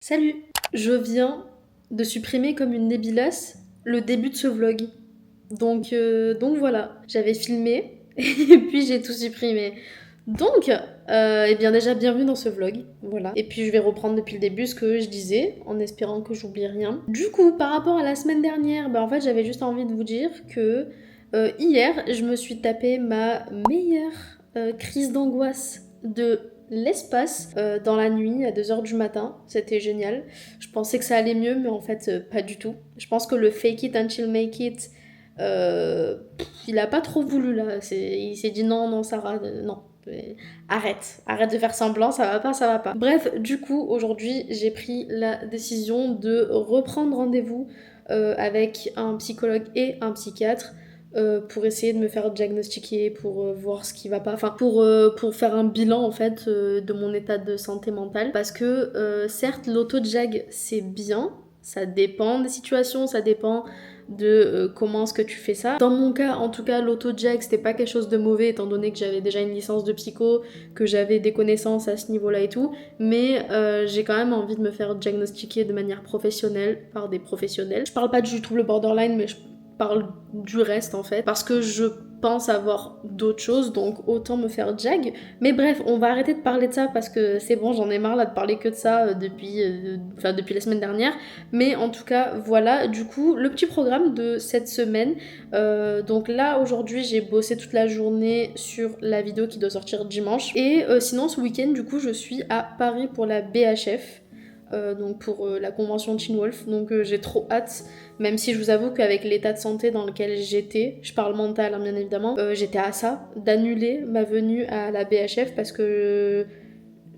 Salut! Je viens de supprimer comme une nébilasse le début de ce vlog. Donc voilà, j'avais filmé et puis j'ai tout supprimé. Donc, eh bien déjà bienvenue dans ce vlog, voilà. Et puis je vais reprendre depuis le début ce que je disais, en espérant que j'oublie rien. Du coup, par rapport à la semaine dernière, en fait j'avais juste envie de vous dire que hier, je me suis tapé ma meilleure crise d'angoisse de l'espace dans la nuit à 2h du matin. C'était génial. Je pensais que ça allait mieux, mais en fait, pas du tout. Je pense que le fake it until make it, il a pas trop voulu là. Il s'est dit non, non, Sarah, non. Arrête de faire semblant, ça va pas, ça va pas. Bref, du coup, aujourd'hui, j'ai pris la décision de reprendre rendez-vous avec un psychologue et un psychiatre pour essayer de me faire diagnostiquer, pour voir ce qui va pas, enfin pour faire un bilan en fait de mon état de santé mentale. Parce que certes, l'auto-diag c'est bien, ça dépend des situations, ça dépend de comment est-ce que tu fais ça. Dans mon cas, en tout cas, l'auto-diag c'était pas quelque chose de mauvais étant donné que j'avais déjà une licence de psycho, que j'avais des connaissances à ce niveau-là et tout, mais j'ai quand même envie de me faire diagnostiquer de manière professionnelle par des professionnels. Je parle pas du trouble borderline, mais je parle du reste en fait, parce que je pense avoir d'autres choses, donc autant me faire jag. Mais bref, on va arrêter de parler de ça parce que c'est bon, j'en ai marre là de parler que de ça depuis la semaine dernière. Mais en tout cas, voilà, du coup, le petit programme de cette semaine. Donc là, aujourd'hui, j'ai bossé toute la journée sur la vidéo qui doit sortir dimanche. Et sinon, ce week-end, du coup, je suis à Paris pour la BHF. Donc pour la convention Teen Wolf, donc j'ai trop hâte, même si je vous avoue qu'avec l'état de santé dans lequel j'étais, je parle mental hein, bien évidemment, j'étais à ça d'annuler ma venue à la BHF parce que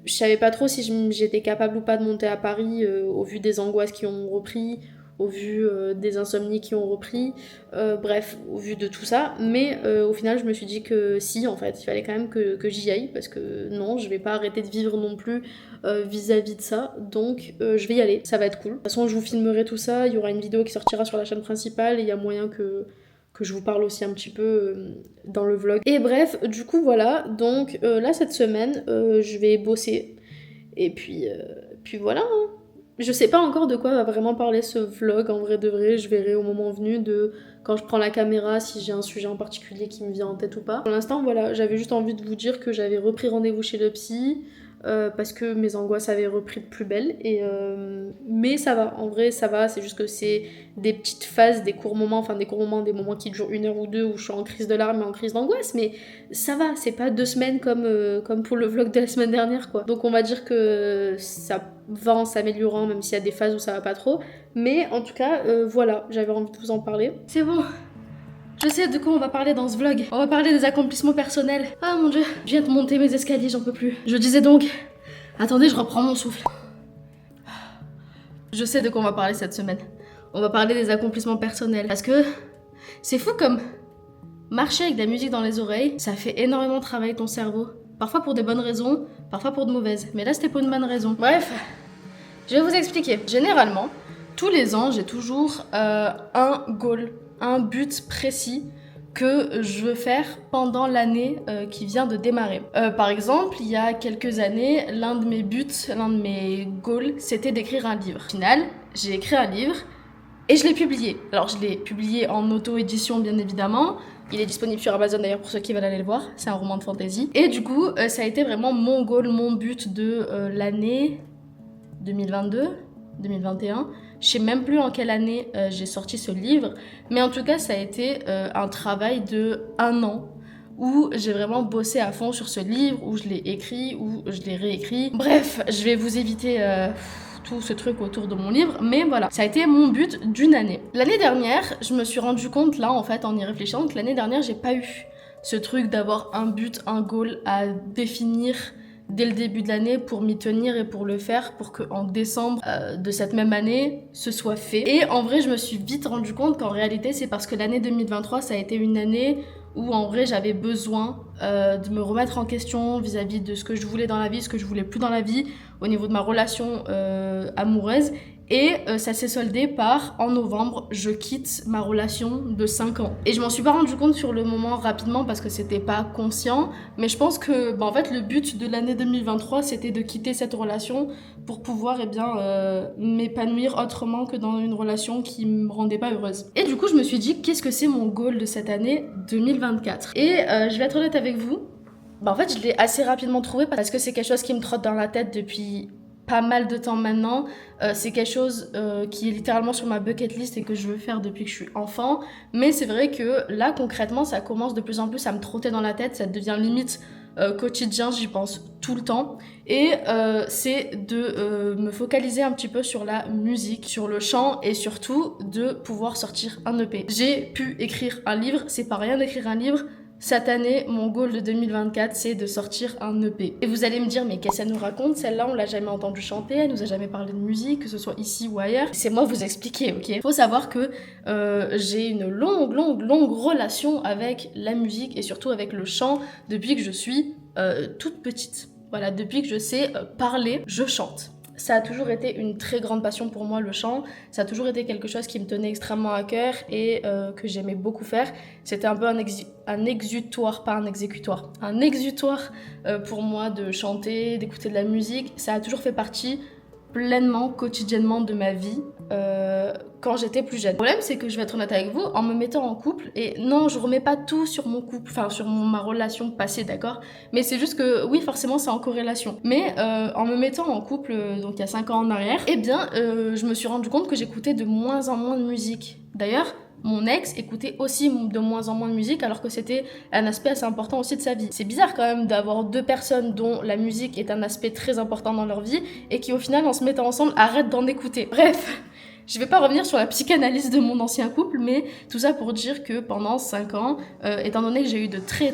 je savais pas trop si j'étais capable ou pas de monter à Paris au vu des angoisses qui ont repris, au vu des insomnies qui ont repris, bref, au vu de tout ça. Mais au final, je me suis dit que si, en fait, il fallait quand même que j'y aille parce que non, je vais pas arrêter de vivre non plus vis-à-vis de ça. Donc, je vais y aller, ça va être cool. De toute façon, je vous filmerai tout ça, il y aura une vidéo qui sortira sur la chaîne principale et il y a moyen que je vous parle aussi un petit peu dans le vlog. Et bref, du coup voilà, donc là cette semaine, je vais bosser. Et puis voilà. Hein. Je sais pas encore de quoi va vraiment parler ce vlog, en vrai de vrai, je verrai au moment venu de quand je prends la caméra si j'ai un sujet en particulier qui me vient en tête ou pas. Pour l'instant voilà, j'avais juste envie de vous dire que j'avais repris rendez-vous chez le psy, parce que mes angoisses avaient repris de plus belle mais ça va, en vrai ça va, c'est juste que c'est des petites phases, des courts moments, des moments qui durent 1 heure ou 2 où je suis en crise de larmes et en crise d'angoisse, mais ça va, c'est pas 2 semaines comme pour le vlog de la semaine dernière quoi. Donc on va dire que ça va en s'améliorant même s'il y a des phases où ça va pas trop, mais en tout cas voilà, j'avais envie de vous en parler. C'est bon, je sais de quoi on va parler dans ce vlog. On va parler des accomplissements personnels. Ah mon dieu, je viens de monter mes escaliers, j'en peux plus. Je disais donc... Attendez, je reprends mon souffle. Je sais de quoi on va parler cette semaine. On va parler des accomplissements personnels. Parce que c'est fou comme marcher avec de la musique dans les oreilles, ça fait énormément travailler ton cerveau. Parfois pour des bonnes raisons, parfois pour de mauvaises. Mais là c'était pour une bonne raison. Bref, je vais vous expliquer. Généralement, tous les ans, j'ai toujours un goal, un but précis que je veux faire pendant l'année qui vient de démarrer. Par exemple, il y a quelques années, l'un de mes buts, l'un de mes goals, c'était d'écrire un livre. Au final, j'ai écrit un livre et je l'ai publié. Alors, je l'ai publié en auto-édition, bien évidemment. Il est disponible sur Amazon d'ailleurs pour ceux qui veulent aller le voir. C'est un roman de fantasy. Et du coup, ça a été vraiment mon goal, mon but de l'année 2022, 2021. Je sais même plus en quelle année j'ai sorti ce livre, mais en tout cas ça a été un travail de 1 an où j'ai vraiment bossé à fond sur ce livre, où je l'ai écrit, où je l'ai réécrit. Bref, je vais vous éviter tout ce truc autour de mon livre, mais voilà, ça a été mon but d'une année. L'année dernière, je me suis rendu compte là en fait en y réfléchissant que l'année dernière j'ai pas eu ce truc d'avoir un but, un goal à définir dès le début de l'année pour m'y tenir et pour le faire, pour qu'en décembre de cette même année, ce soit fait. Et en vrai, je me suis vite rendu compte qu'en réalité, c'est parce que l'année 2023, ça a été une année où en vrai, j'avais besoin de me remettre en question vis-à-vis de ce que je voulais dans la vie, ce que je voulais plus dans la vie, au niveau de ma relation amoureuse. Et ça s'est soldé par, en novembre, je quitte ma relation de 5 ans. Et je m'en suis pas rendu compte sur le moment rapidement parce que c'était pas conscient, mais je pense que en fait le but de l'année 2023 c'était de quitter cette relation pour pouvoir m'épanouir autrement que dans une relation qui me rendait pas heureuse. Et du coup je me suis dit qu'est-ce que c'est mon goal de cette année 2024. Et je vais être honnête avec vous, en fait je l'ai assez rapidement trouvé parce que c'est quelque chose qui me trotte dans la tête depuis pas mal de temps maintenant. C'est quelque chose qui est littéralement sur ma bucket list et que je veux faire depuis que je suis enfant. Mais c'est vrai que là, concrètement, ça commence de plus en plus à me trotter dans la tête. Ça devient limite quotidien, j'y pense tout le temps. Et c'est de me focaliser un petit peu sur la musique, sur le chant et surtout de pouvoir sortir un EP. J'ai pu écrire un livre, c'est pas rien d'écrire un livre. Cette année, mon goal de 2024, c'est de sortir un EP. Et vous allez me dire, mais qu'est-ce qu'elle nous raconte? Celle-là, on l'a jamais entendue chanter, elle nous a jamais parlé de musique, que ce soit ici ou ailleurs. C'est moi vous expliquer, ok? Faut savoir que j'ai une longue relation avec la musique et surtout avec le chant depuis que je suis toute petite. Voilà, depuis que je sais parler, je chante. Ça a toujours été une très grande passion pour moi, le chant. Ça a toujours été quelque chose qui me tenait extrêmement à cœur et que j'aimais beaucoup faire. C'était un peu un exutoire, pas un exécutoire. Un exutoire pour moi de chanter, d'écouter de la musique. Ça a toujours fait partie pleinement, quotidiennement de ma vie quand j'étais plus jeune. Le problème, c'est que je vais être honnête avec vous, en me mettant en couple, et non, je remets pas tout sur mon couple, enfin sur ma relation passée, d'accord? Mais c'est juste que, oui, forcément, c'est en corrélation. Mais en me mettant en couple, donc il y a 5 ans en arrière, eh bien, je me suis rendu compte que j'écoutais de moins en moins de musique. D'ailleurs, mon ex écoutait aussi de moins en moins de musique alors que c'était un aspect assez important aussi de sa vie. C'est bizarre quand même d'avoir deux personnes dont la musique est un aspect très important dans leur vie et qui au final en se mettant ensemble arrêtent d'en écouter. Bref, je vais pas revenir sur la psychanalyse de mon ancien couple, mais tout ça pour dire que pendant 5 ans, étant donné que j'ai eu de très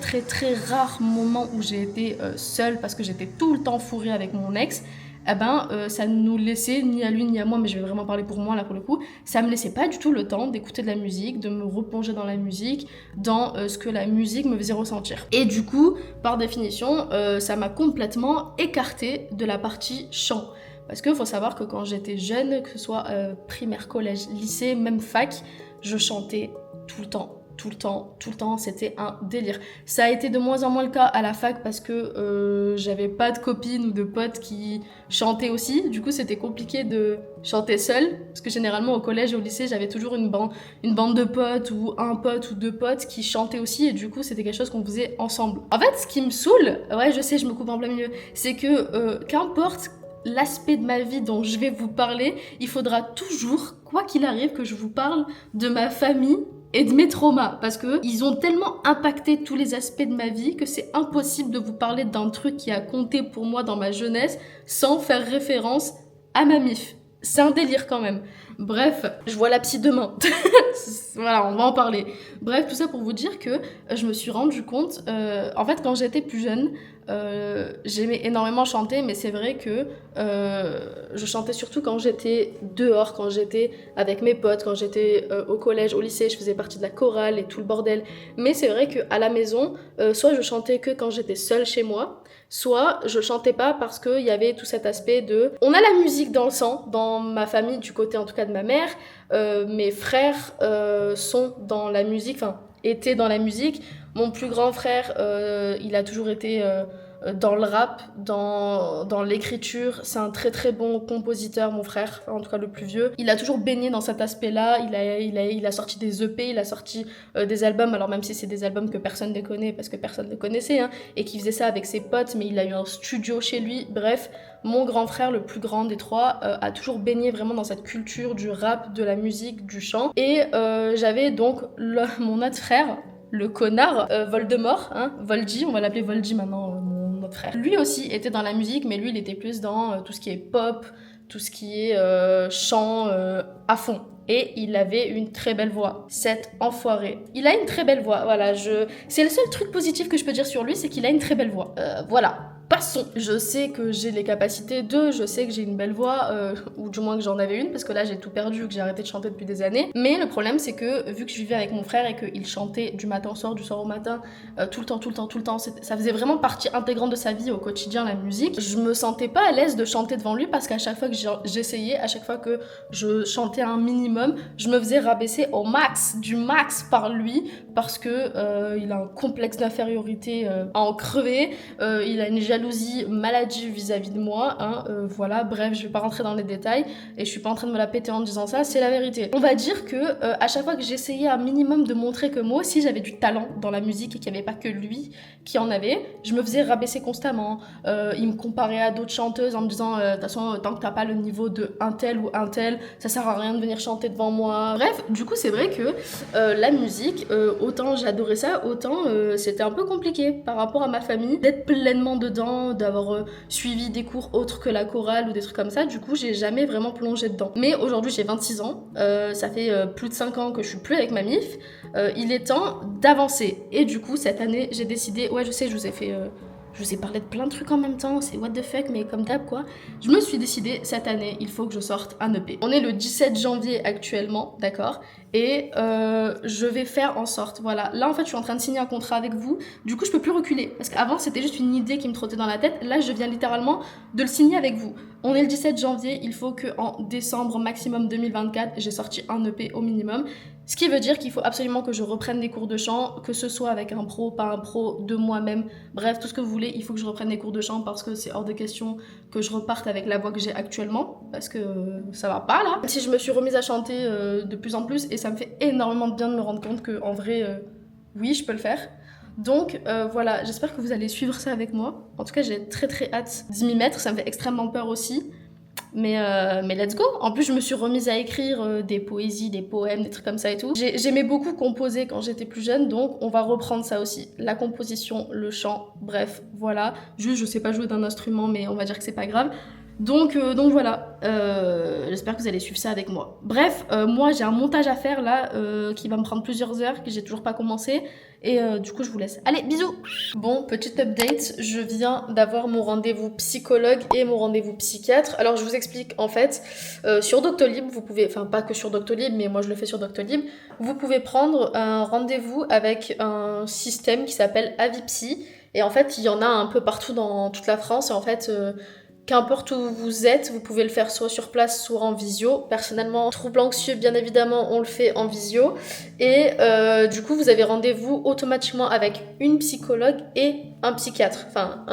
rares moments où j'ai été seule parce que j'étais tout le temps fourrée avec mon ex, ça ne nous laissait, ni à lui ni à moi, mais je vais vraiment parler pour moi là pour le coup, ça me laissait pas du tout le temps d'écouter de la musique, de me replonger dans la musique, dans ce que la musique me faisait ressentir. Et du coup, par définition, ça m'a complètement écartée de la partie chant. Parce qu'il faut savoir que quand j'étais jeune, que ce soit primaire, collège, lycée, même fac, je chantais tout le temps, c'était un délire. Ça a été de moins en moins le cas à la fac parce que j'avais pas de copines ou de potes qui chantaient aussi. Du coup, c'était compliqué de chanter seule parce que généralement au collège et au lycée, j'avais toujours une bande de potes ou un pote ou deux potes qui chantaient aussi et du coup, c'était quelque chose qu'on faisait ensemble. En fait, ce qui me saoule, ouais, je sais, je me coupe en plein milieu, c'est que qu'importe l'aspect de ma vie dont je vais vous parler, il faudra toujours, quoi qu'il arrive, que je vous parle de ma famille et de mes traumas, parce que ils ont tellement impacté tous les aspects de ma vie que c'est impossible de vous parler d'un truc qui a compté pour moi dans ma jeunesse sans faire référence à ma mif. C'est un délire quand même. Bref, je vois la psy demain. Voilà, on va en parler. Bref, tout ça pour vous dire que je me suis rendu compte, en fait, quand j'étais plus jeune, j'aimais énormément chanter, mais c'est vrai que je chantais surtout quand j'étais dehors, quand j'étais avec mes potes, quand j'étais au collège, au lycée, je faisais partie de la chorale et tout le bordel. Mais c'est vrai qu'à la maison, soit je chantais que quand j'étais seule chez moi, soit je chantais pas parce qu'il y avait tout cet aspect de... On a la musique dans le sang, dans ma famille, du côté en tout cas de ma mère. Mes frères sont dans la musique, enfin étaient dans la musique. Mon plus grand frère, il a toujours été dans le rap, dans l'écriture. C'est un très bon compositeur, mon frère, enfin, en tout cas le plus vieux. Il a toujours baigné dans cet aspect-là. Il a sorti des EP, il a sorti des albums, alors même si c'est des albums que personne ne connaît, parce que personne ne connaissait, hein, et qui faisait ça avec ses potes, mais il a eu un studio chez lui. Bref, mon grand frère, le plus grand des trois, a toujours baigné vraiment dans cette culture du rap, de la musique, du chant. Et j'avais donc mon autre frère, le connard, Voldemort, hein, Voldy, on va l'appeler Voldy maintenant, notre frère. Lui aussi était dans la musique, mais lui il était plus dans tout ce qui est pop, tout ce qui est chant à fond. Et il avait une très belle voix, cet enfoiré. Il a une très belle voix, voilà, c'est le seul truc positif que je peux dire sur lui, c'est qu'il a une très belle voix. Voilà. passons. Je sais que j'ai les capacités je sais que j'ai une belle voix, ou du moins que j'en avais une, parce que là j'ai tout perdu, que j'ai arrêté de chanter depuis des années. Mais le problème c'est que vu que je vivais avec mon frère et qu'il chantait du matin au soir, du soir au matin, tout le temps, ça faisait vraiment partie intégrante de sa vie au quotidien, la musique. Je me sentais pas à l'aise de chanter devant lui parce qu'à chaque fois que j'essayais, à chaque fois que je chantais un minimum, je me faisais rabaisser au max, du max par lui, parce que il a un complexe d'infériorité à en crever, il a une jalousie maladive vis-à-vis de moi, hein, voilà, bref, je vais pas rentrer dans les détails et je suis pas en train de me la péter en disant ça, c'est la vérité. On va dire que à chaque fois que j'essayais un minimum de montrer que moi aussi j'avais du talent dans la musique et qu'il n'y avait pas que lui qui en avait, je me faisais rabaisser constamment. Il me comparait à d'autres chanteuses en me disant de toute façon tant que t'as pas le niveau de un tel ou un tel, ça sert à rien de venir chanter devant moi. Bref, du coup c'est vrai que la musique, autant j'adorais ça, autant c'était un peu compliqué par rapport à ma famille d'être pleinement dedans, d'avoir suivi des cours autres que la chorale ou des trucs comme ça. Du coup j'ai jamais vraiment plongé dedans. Mais aujourd'hui j'ai 26 ans, ça fait plus de 5 ans que je suis plus avec ma mif. Il est temps d'avancer. Et du coup cette année j'ai décidé, ouais je sais, je vous ai parlé de plein de trucs en même temps, c'est what the fuck, mais comme d'hab quoi. Je me suis décidé, cette année, il faut que je sorte un EP. On est le 17 janvier actuellement, d'accord? Et je vais faire en sorte, voilà. Là, en fait, je suis en train de signer un contrat avec vous. Du coup, je peux plus reculer. Parce qu'avant, c'était juste une idée qui me trottait dans la tête. Là, je viens littéralement de le signer avec vous. On est le 17 janvier, il faut qu'en décembre maximum 2024, j'ai sorti un EP au minimum. Ce qui veut dire qu'il faut absolument que je reprenne des cours de chant, que ce soit avec un pro, pas un pro, de moi-même. Bref, tout ce que vous voulez, il faut que je reprenne des cours de chant parce que c'est hors de question que je reparte avec la voix que j'ai actuellement. Parce que ça va pas là. Si je me suis remise à chanter de plus en plus et ça me fait énormément de bien de me rendre compte que en vrai, oui, je peux le faire. Donc voilà, j'espère que vous allez suivre ça avec moi. En tout cas, j'ai très très hâte d'y m'y mettre. Ça me fait extrêmement peur aussi. Mais let's go. En plus, je me suis remise à écrire des poésies, des poèmes, des trucs comme ça et tout. J'aimais beaucoup composer quand j'étais plus jeune, donc on va reprendre ça aussi. La composition, le chant, bref, voilà. Juste, je sais pas jouer d'un instrument, mais on va dire que c'est pas grave. Donc voilà, j'espère que vous allez suivre ça avec moi. Bref, moi j'ai un montage à faire là qui va me prendre plusieurs heures, que j'ai toujours pas commencé. Et du coup je vous laisse. Allez, bisous. Bon, petite update, je viens d'avoir mon rendez-vous psychologue et mon rendez-vous psychiatre. Alors je vous explique, en fait, sur Doctolib, vous pouvez, enfin pas que sur Doctolib, mais moi je le fais sur Doctolib, vous pouvez prendre un rendez-vous avec un système qui s'appelle Avipsy. Et en fait, il y en a un peu partout dans toute la France. Et en fait... qu'importe où vous êtes, vous pouvez le faire soit sur place, soit en visio. Personnellement, trouble anxieux, bien évidemment, on le fait en visio. Et du coup, vous avez rendez-vous automatiquement avec une psychologue et un psychiatre. Enfin,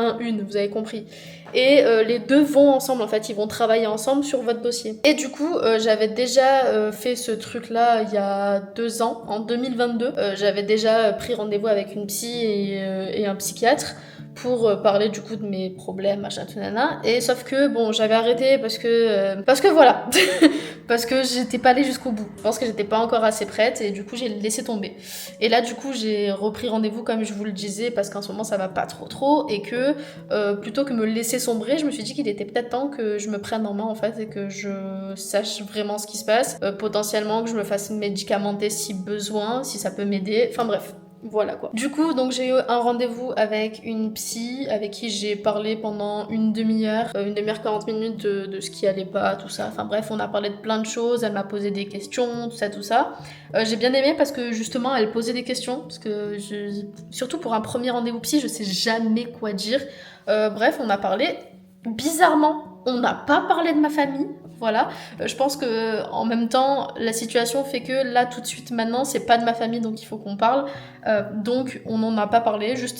vous avez compris. Et les deux vont ensemble, en fait, ils vont travailler ensemble sur votre dossier. Et du coup, j'avais déjà fait ce truc-là il y a 2 ans, en 2022. J'avais déjà pris rendez-vous avec une psy et un psychiatre pour parler du coup de mes problèmes, machin, tout nana. Et sauf que bon, j'avais arrêté parce que voilà, parce que j'étais pas allée jusqu'au bout. Je pense que j'étais pas encore assez prête et du coup j'ai laissé tomber. Et là du coup j'ai repris rendez-vous comme je vous le disais parce qu'en ce moment ça va pas trop et que plutôt que me laisser sombrer, je me suis dit qu'il était peut-être temps que je me prenne en main en fait et que je sache vraiment ce qui se passe. Potentiellement que je me fasse médicamenter si besoin, si ça peut m'aider. Enfin bref. Voilà quoi. Du coup, donc j'ai eu un rendez-vous avec une psy avec qui j'ai parlé pendant une demi-heure 40 minutes de ce qui allait pas, tout ça. Enfin bref, on a parlé de plein de choses, elle m'a posé des questions, tout ça. J'ai bien aimé parce que justement, elle posait des questions, parce que surtout pour un premier rendez-vous psy, je sais jamais quoi dire. Bref, on a parlé. Bizarrement, on n'a pas parlé de ma famille. Voilà, je pense que en même temps la situation fait que là tout de suite maintenant c'est pas de ma famille donc il faut qu'on parle, donc on n'en a pas parlé, juste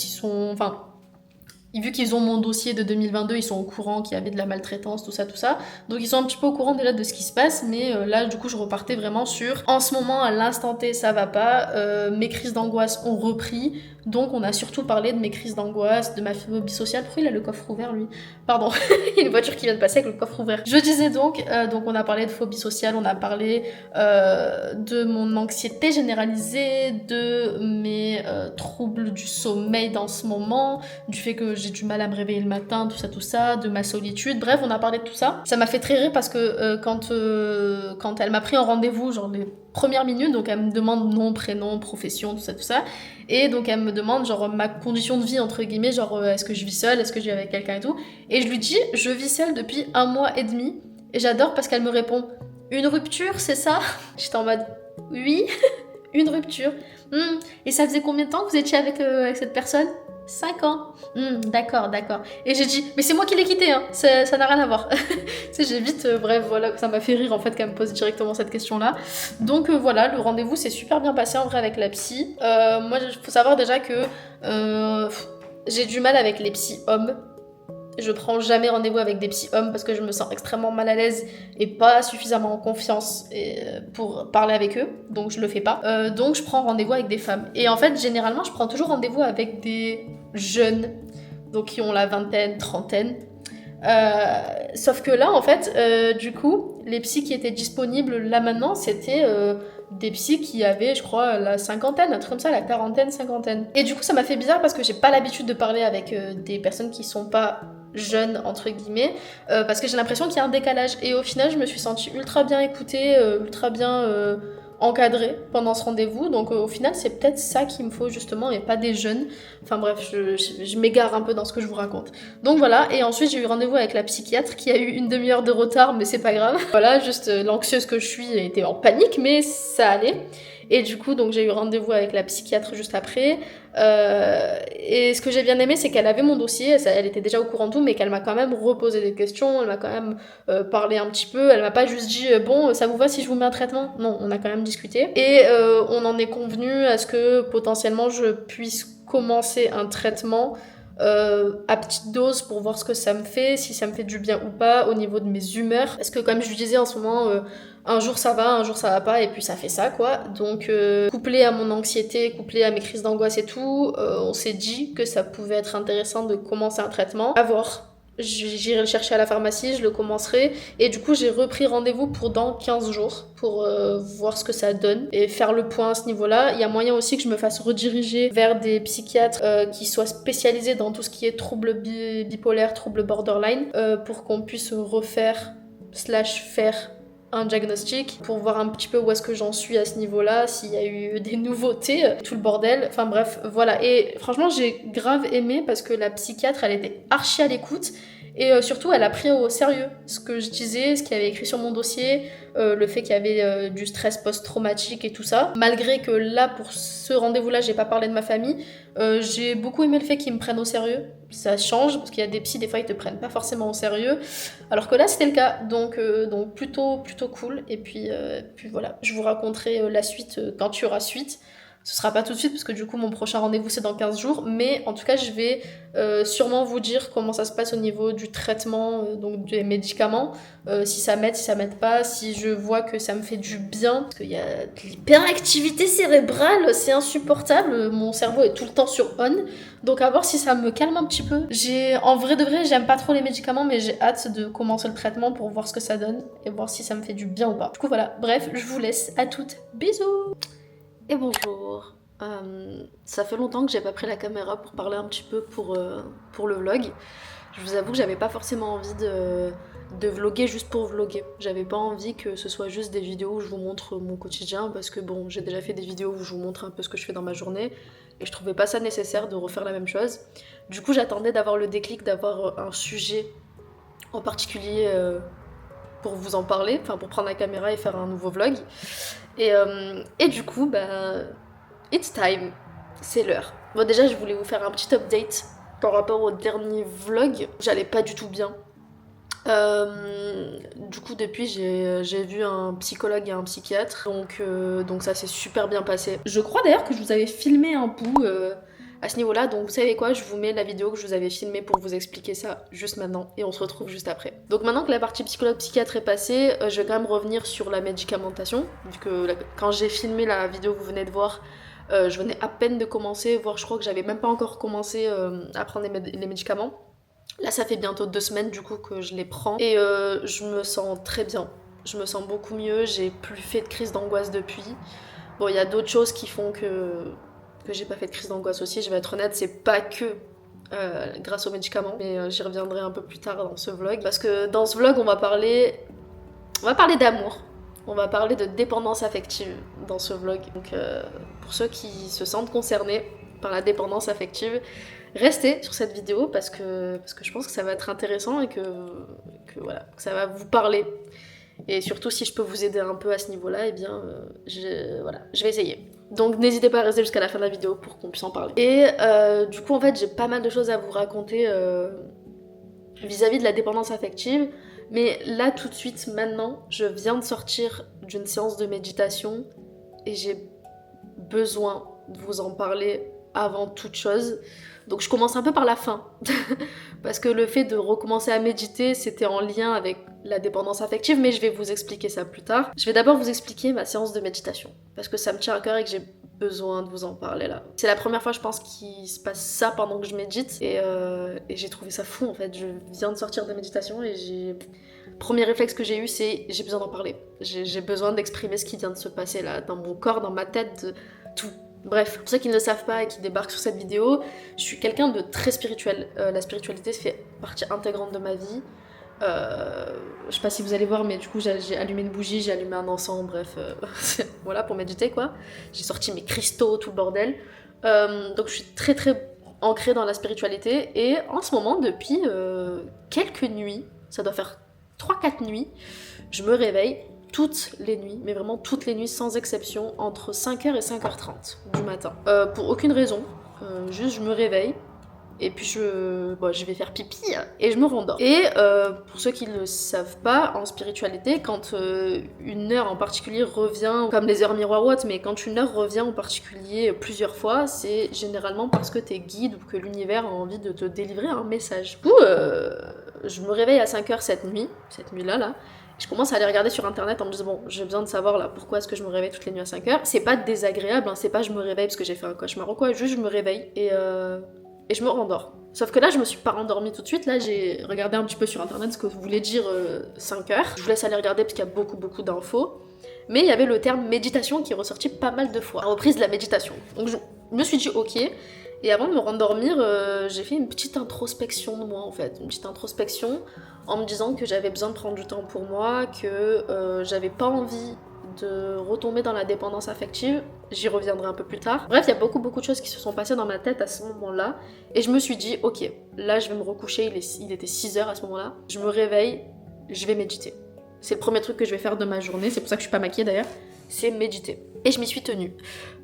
vu qu'ils ont mon dossier de 2022, ils sont au courant qu'il y avait de la maltraitance, tout ça. Donc ils sont un petit peu au courant déjà de ce qui se passe, mais là du coup je repartais vraiment sur en ce moment à l'instant T ça va pas, mes crises d'angoisse ont repris, donc on a surtout parlé de mes crises d'angoisse, de ma phobie sociale. Pourquoi il a le coffre ouvert lui? Pardon, il y a une voiture qui vient de passer avec le coffre ouvert. Je disais donc on a parlé de phobie sociale, on a parlé de mon anxiété généralisée, de mes troubles du sommeil dans ce moment, du fait que j'ai du mal à me réveiller le matin, tout ça, de ma solitude. Bref, on a parlé de tout ça. Ça m'a fait très rire parce que quand elle m'a pris en rendez-vous, genre les premières minutes, donc elle me demande nom, prénom, profession, tout ça. Et donc elle me demande genre ma condition de vie, entre guillemets, genre est-ce que je vis seule, est-ce que je vis avec quelqu'un et tout. Et je lui dis, je vis seule depuis 1 mois et demi. Et j'adore parce qu'elle me répond, une rupture, c'est ça? J'étais en mode, oui, une rupture. Et ça faisait combien de temps que vous étiez avec cette personne? 5 ans. D'accord. Et j'ai dit, mais c'est moi qui l'ai quitté, hein. Ça n'a rien à voir. Tu sais, j'ai vite, bref, voilà, ça m'a fait rire en fait qu'elle me pose directement cette question-là. Donc voilà, le rendez-vous s'est super bien passé en vrai avec la psy. Moi, il faut savoir déjà que j'ai du mal avec les psys hommes. Je prends jamais rendez-vous avec des psy hommes parce que je me sens extrêmement mal à l'aise et pas suffisamment en confiance pour parler avec eux, donc je le fais pas. Donc je prends rendez-vous avec des femmes. Et en fait, généralement, je prends toujours rendez-vous avec des jeunes, donc qui ont la vingtaine, trentaine. Sauf que là, en fait, du coup, les psys qui étaient disponibles là maintenant, c'était des psys qui avaient, je crois, la cinquantaine, un truc comme ça, la quarantaine, cinquantaine. Et du coup, ça m'a fait bizarre parce que j'ai pas l'habitude de parler avec des personnes qui sont pas jeunes, entre guillemets, parce que j'ai l'impression qu'il y a un décalage. Et au final, je me suis sentie ultra bien écoutée, ultra bien encadrée pendant ce rendez-vous. Donc au final, c'est peut-être ça qu'il me faut justement, et pas des jeunes. Enfin bref, je m'égare un peu dans ce que je vous raconte. Donc voilà, et ensuite j'ai eu rendez-vous avec la psychiatre qui a eu une demi-heure de retard, mais c'est pas grave. Voilà, juste l'anxieuse que je suis était en panique, mais ça allait. Et du coup, donc j'ai eu rendez-vous avec la psychiatre juste après. Et ce que j'ai bien aimé, c'est qu'elle avait mon dossier, elle était déjà au courant de tout, mais qu'elle m'a quand même reposé des questions, elle m'a quand même parlé un petit peu, elle m'a pas juste dit bon, ça vous va si je vous mets un traitement? Non, on a quand même discuté. Et on en est convenu à ce que potentiellement je puisse commencer un traitement à petite dose pour voir ce que ça me fait, si ça me fait du bien ou pas au niveau de mes humeurs. Parce que comme je disais en ce moment, un jour ça va, un jour ça va pas, et puis ça fait ça quoi. Donc couplé à mon anxiété, couplé à mes crises d'angoisse et tout, on s'est dit que ça pouvait être intéressant de commencer un traitement. À voir. J'irai le chercher à la pharmacie, je le commencerai. Et du coup, j'ai repris rendez-vous pour dans 15 jours pour voir ce que ça donne et faire le point à ce niveau-là. Il y a moyen aussi que je me fasse rediriger vers des psychiatres qui soient spécialisés dans tout ce qui est troubles bipolaires, troubles borderline, pour qu'on puisse refaire / faire un diagnostic pour voir un petit peu où est-ce que j'en suis à ce niveau-là, s'il y a eu des nouveautés, tout le bordel. Enfin bref, voilà. Et franchement, j'ai grave aimé parce que la psychiatre, elle était archi à l'écoute. Et surtout, elle a pris au sérieux ce que je disais, ce qu'il y avait écrit sur mon dossier, le fait qu'il y avait du stress post-traumatique et tout ça. Malgré que là, pour ce rendez-vous-là, j'ai pas parlé de ma famille, j'ai beaucoup aimé le fait qu'ils me prennent au sérieux. Ça change, parce qu'il y a des psys, des fois, ils te prennent pas forcément au sérieux. Alors que là, c'était le cas. Donc plutôt cool. Et puis voilà, je vous raconterai la suite quand il y aura suite. Ce sera pas tout de suite parce que du coup mon prochain rendez-vous c'est dans 15 jours, mais en tout cas je vais sûrement vous dire comment ça se passe au niveau du traitement, donc des médicaments, si ça m'aide, si ça m'aide pas, si je vois que ça me fait du bien, parce qu'il y a de l'hyperactivité cérébrale, c'est insupportable, mon cerveau est tout le temps sur on, donc à voir si ça me calme un petit peu. En vrai de vrai, j'aime pas trop les médicaments, mais j'ai hâte de commencer le traitement pour voir ce que ça donne et voir si ça me fait du bien ou pas. Du coup voilà, bref, je vous laisse, à toutes, bisous. Et bonjour. Ça fait longtemps que j'ai pas pris la caméra pour parler un petit peu pour le vlog. Je vous avoue que j'avais pas forcément envie de vlogger juste pour vlogger. J'avais pas envie que ce soit juste des vidéos où je vous montre mon quotidien parce que bon, j'ai déjà fait des vidéos où je vous montre un peu ce que je fais dans ma journée et je trouvais pas ça nécessaire de refaire la même chose. Du coup, j'attendais d'avoir le déclic, d'avoir un sujet en particulier pour vous en parler, enfin pour prendre la caméra et faire un nouveau vlog. Et du coup, it's time, c'est l'heure. Bon déjà, je voulais vous faire un petit update par rapport au dernier vlog. J'allais pas du tout bien. Du coup, depuis, j'ai vu un psychologue et un psychiatre, donc ça s'est super bien passé. Je crois d'ailleurs que je vous avais filmé un bout à ce niveau-là, donc vous savez quoi, je vous mets la vidéo que je vous avais filmée pour vous expliquer ça juste maintenant, et on se retrouve juste après. Donc maintenant que la partie psychologue-psychiatre est passée, je vais quand même revenir sur la médicamentation, vu que quand j'ai filmé la vidéo que vous venez de voir, je venais à peine de commencer, voire je crois que j'avais même pas encore commencé à prendre les médicaments. Là ça fait bientôt 2 semaines du coup que je les prends, et je me sens très bien, je me sens beaucoup mieux, j'ai plus fait de crise d'angoisse depuis. Bon, il y a d'autres choses qui font que j'ai pas fait de crise d'angoisse aussi, je vais être honnête, c'est pas que grâce aux médicaments. Mais j'y reviendrai un peu plus tard dans ce vlog. Parce que dans ce vlog, on va parler d'amour. On va parler de dépendance affective dans ce vlog. Donc pour ceux qui se sentent concernés par la dépendance affective, restez sur cette vidéo parce que je pense que ça va être intéressant et que voilà, que ça va vous parler. Et surtout si je peux vous aider un peu à ce niveau-là, eh bien je vais essayer. Donc n'hésitez pas à rester jusqu'à la fin de la vidéo pour qu'on puisse en parler. Et du coup en fait j'ai pas mal de choses à vous raconter vis-à-vis de la dépendance affective. Mais là tout de suite maintenant, je viens de sortir d'une séance de méditation et j'ai besoin de vous en parler avant toute chose. Donc je commence un peu par la fin. Parce que le fait de recommencer à méditer, c'était en lien avec la dépendance affective, mais je vais vous expliquer ça plus tard. Je vais d'abord vous expliquer ma séance de méditation. Parce que ça me tient à cœur et que j'ai besoin de vous en parler là. C'est la première fois je pense qu'il se passe ça pendant que je médite. Et j'ai trouvé ça fou en fait. Je viens de sortir de méditation et premier réflexe que j'ai eu, c'est j'ai besoin d'en parler. J'ai besoin d'exprimer ce qui vient de se passer là, dans mon corps, dans ma tête, tout. Bref, pour ceux qui ne le savent pas et qui débarquent sur cette vidéo, je suis quelqu'un de très spirituel. La spiritualité fait partie intégrante de ma vie. Je sais pas si vous allez voir, mais du coup j'ai allumé une bougie, j'ai allumé un encens, bref, voilà, pour méditer quoi. J'ai sorti mes cristaux, tout le bordel. Donc je suis très très ancrée dans la spiritualité et en ce moment, depuis quelques nuits, ça doit faire 3-4 nuits, je me réveille toutes les nuits, mais vraiment toutes les nuits sans exception, entre 5h et 5h30 du matin. Pour aucune raison, juste je me réveille, et puis je vais faire pipi, et je me rendors. Et pour ceux qui ne le savent pas, en spiritualité, quand une heure en particulier revient, comme les heures miroirs ou autres, mais quand une heure revient en particulier plusieurs fois, c'est généralement parce que t'es guide ou que l'univers a envie de te délivrer un message. Du coup, je me réveille à 5h cette nuit-là, là. Je commence à aller regarder sur internet en me disant bon, j'ai besoin de savoir là pourquoi est-ce que je me réveille toutes les nuits à 5h. C'est pas désagréable, hein, c'est pas je me réveille parce que j'ai fait un cauchemar ou quoi, juste je me réveille et je me rendors. Sauf que là je me suis pas rendormie tout de suite, là j'ai regardé un petit peu sur internet ce que voulait dire 5h. Je vous laisse aller regarder parce qu'il y a beaucoup d'infos. Mais il y avait le terme méditation qui est ressorti pas mal de fois, la reprise de la méditation. Donc je me suis dit ok. Et avant de me rendormir, j'ai fait une petite introspection de moi en fait, une petite introspection en me disant que j'avais besoin de prendre du temps pour moi, que j'avais pas envie de retomber dans la dépendance affective, j'y reviendrai un peu plus tard. Bref, il y a beaucoup de choses qui se sont passées dans ma tête à ce moment-là, et je me suis dit, ok, là je vais me recoucher, il était 6h à ce moment-là, je me réveille, je vais méditer. C'est le premier truc que je vais faire de ma journée, c'est pour ça que je suis pas maquillée d'ailleurs, c'est méditer. Et je m'y suis tenue.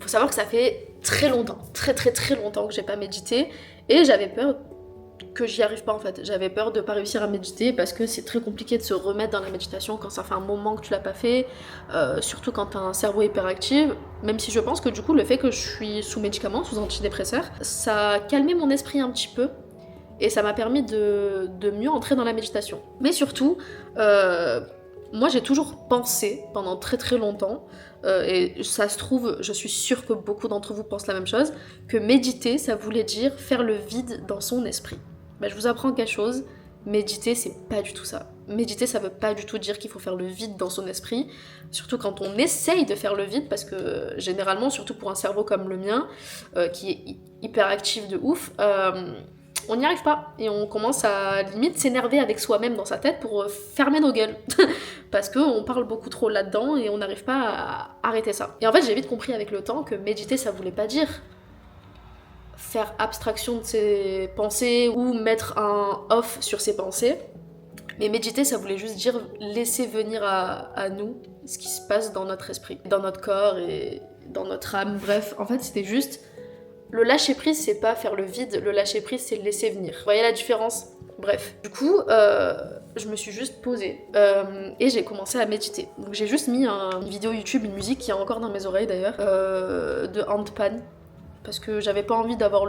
Faut savoir que ça fait très longtemps, très longtemps que j'ai pas médité, et j'avais peur que j'y arrive pas en fait. J'avais peur de pas réussir à méditer parce que c'est très compliqué de se remettre dans la méditation quand ça fait un moment que tu l'as pas fait, surtout quand t'as un cerveau hyperactif, même si je pense que du coup le fait que je suis sous médicaments, sous antidépresseurs, ça a calmé mon esprit un petit peu et ça m'a permis de mieux entrer dans la méditation. Mais surtout, moi j'ai toujours pensé pendant très longtemps, et ça se trouve, je suis sûre que beaucoup d'entre vous pensent la même chose, que méditer ça voulait dire faire le vide dans son esprit. Bah, je vous apprends quelque chose, méditer c'est pas du tout ça. Méditer ça veut pas du tout dire qu'il faut faire le vide dans son esprit, surtout quand on essaye de faire le vide, parce que généralement, surtout pour un cerveau comme le mien, qui est hyperactif de ouf, on n'y arrive pas et on commence à limite s'énerver avec soi-même dans sa tête pour fermer nos gueules parce qu'on parle beaucoup trop là-dedans et on n'arrive pas à arrêter ça. Et en fait j'ai vite compris avec le temps que méditer ça voulait pas dire faire abstraction de ses pensées ou mettre un off sur ses pensées, mais méditer ça voulait juste dire laisser venir à nous ce qui se passe dans notre esprit, dans notre corps et dans notre âme. Bref, en fait c'était juste le lâcher prise, c'est pas faire le vide, le lâcher prise, c'est le laisser venir. Vous voyez la différence? Bref. Du coup, je me suis juste posée et j'ai commencé à méditer. Donc j'ai juste mis une vidéo YouTube, une musique qui est encore dans mes oreilles d'ailleurs, de handpan. Parce que j'avais pas envie d'avoir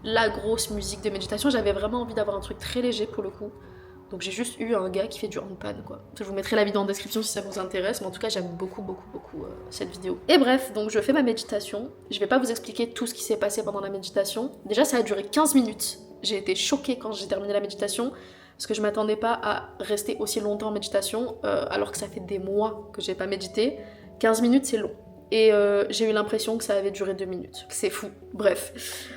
la grosse musique de méditation, j'avais vraiment envie d'avoir un truc très léger pour le coup. Donc j'ai juste eu un gars qui fait du handpan quoi. Je vous mettrai la vidéo en description si ça vous intéresse, mais en tout cas j'aime beaucoup cette vidéo. Et bref, donc je fais ma méditation. Je vais pas vous expliquer tout ce qui s'est passé pendant la méditation. Déjà ça a duré 15 minutes. J'ai été choquée quand j'ai terminé la méditation, parce que je m'attendais pas à rester aussi longtemps en méditation, alors que ça fait des mois que j'ai pas médité. 15 minutes c'est long. Et j'ai eu l'impression que ça avait duré 2 minutes. C'est fou. Bref.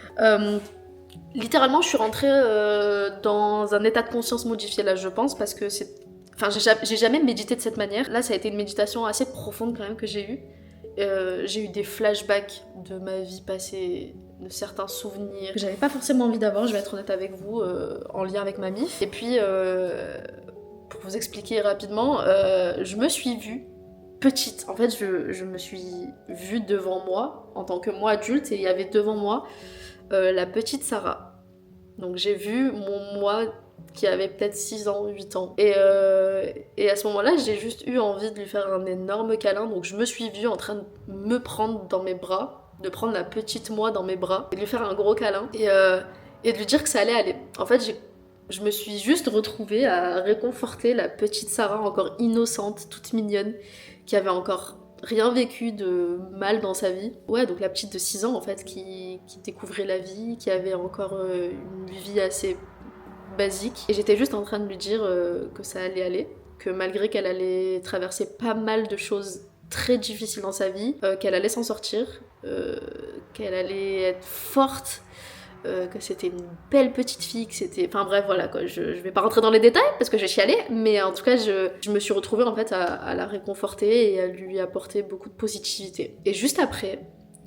Littéralement, je suis rentrée dans un état de conscience modifié là, je pense, parce que c'est... Enfin, j'ai jamais médité de cette manière. Là, ça a été une méditation assez profonde quand même que j'ai eue. J'ai eu des flashbacks de ma vie passée, de certains souvenirs que j'avais pas forcément envie d'avoir, je vais être honnête avec vous, en lien avec ma MIF. Et puis, pour vous expliquer rapidement, je me suis vue petite. En fait, je me suis vue devant moi, en tant que moi adulte, et il y avait devant moi la petite Sarah. Donc j'ai vu mon moi qui avait peut-être 6 ans, 8 ans. Et à ce moment-là, j'ai juste eu envie de lui faire un énorme câlin. Donc je me suis vue en train de me prendre dans mes bras, de prendre la petite moi dans mes bras, et de lui faire un gros câlin. Et de lui dire que ça allait aller. En fait, je me suis juste retrouvée à réconforter la petite Sarah, encore innocente, toute mignonne, qui avait encore rien vécu de mal dans sa vie. Ouais, donc la petite de 6 ans en fait, qui découvrait la vie, qui avait encore une vie assez basique. Et j'étais juste en train de lui dire que ça allait aller, que malgré qu'elle allait traverser pas mal de choses très difficiles dans sa vie, qu'elle allait s'en sortir, qu'elle allait être forte, que c'était une belle petite fille, que c'était... Enfin bref, voilà quoi, je vais pas rentrer dans les détails parce que j'ai chialé, mais en tout cas, je me suis retrouvée en fait à la réconforter et à lui apporter beaucoup de positivité. Et juste après,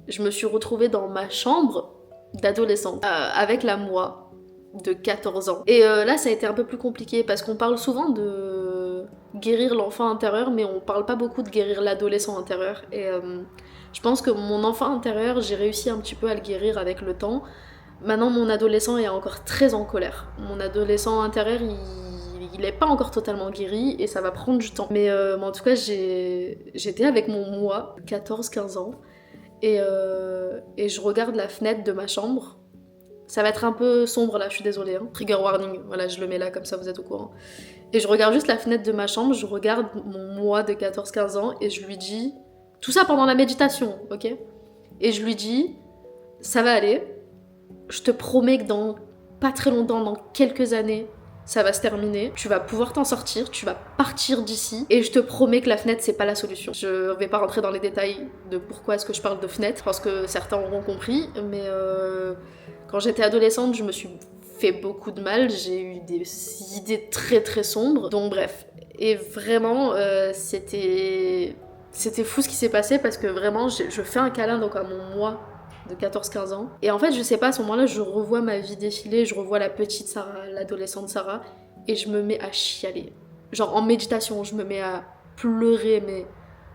je me suis retrouvée dans ma chambre d'adolescente, avec la moi de 14 ans. Et là, ça a été un peu plus compliqué parce qu'on parle souvent de guérir l'enfant intérieur, mais on parle pas beaucoup de guérir l'adolescent intérieur. Et je pense que mon enfant intérieur, j'ai réussi un petit peu à le guérir avec le temps. Maintenant, mon adolescent est encore très en colère. Mon adolescent intérieur, il est pas encore totalement guéri et ça va prendre du temps. Mais en tout cas, j'étais avec mon moi, 14-15 ans, et je regarde la fenêtre de ma chambre. Ça va être un peu sombre là, je suis désolée. Hein. Trigger warning, voilà, je le mets là comme ça vous êtes au courant. Et je regarde juste la fenêtre de ma chambre, je regarde mon moi de 14-15 ans et je lui dis... Tout ça pendant la méditation, ok? Et je lui dis, ça va aller. Je te promets que dans pas très longtemps, dans quelques années, ça va se terminer. Tu vas pouvoir t'en sortir, tu vas partir d'ici. Et je te promets que la fenêtre, c'est pas la solution. Je vais pas rentrer dans les détails de pourquoi est-ce que je parle de fenêtre, parce que certains auront compris. Mais quand j'étais adolescente, je me suis fait beaucoup de mal. J'ai eu des idées très très sombres. Donc bref. Et vraiment, c'était fou ce qui s'est passé parce que vraiment, je fais un câlin donc à mon moi de 14-15 ans. Et en fait, je sais pas, à ce moment-là, je revois ma vie défiler, je revois la petite Sarah, l'adolescente Sarah, et je me mets à chialer. Genre en méditation, je me mets à pleurer, mais